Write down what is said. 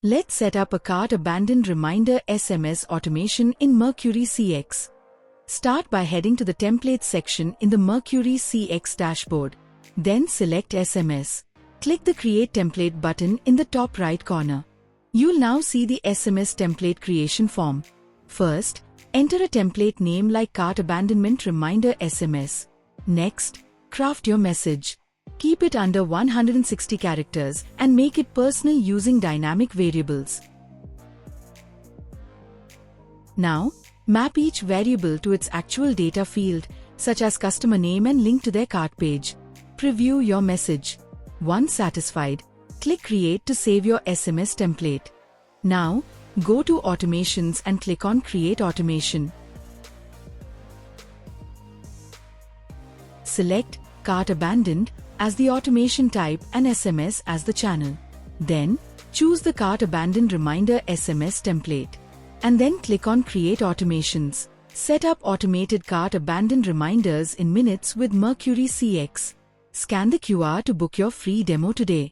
Let's set up a cart abandoned reminder SMS automation in Mercuri CX. Start by heading to the Templates section in the Mercuri CX dashboard. Then select SMS. Click the Create Template button in the top right corner. You'll now see the SMS template creation form. First, enter a template name like Cart Abandonment Reminder SMS. Next, craft your message. Keep it under 160 characters and make it personal using dynamic variables. Now, map each variable to its actual data field, such as customer name and link to their cart page. Preview your message. Once satisfied, click Create to save your SMS template. Now, go to Automations and click on Create Automation. Select Cart Abandoned as the automation type and SMS as the channel. Then, choose the Cart Abandoned Reminder SMS template. And then click on Create Automations. Set up automated cart abandoned reminders in minutes with Mercuri CX. Scan the QR to book your free demo today.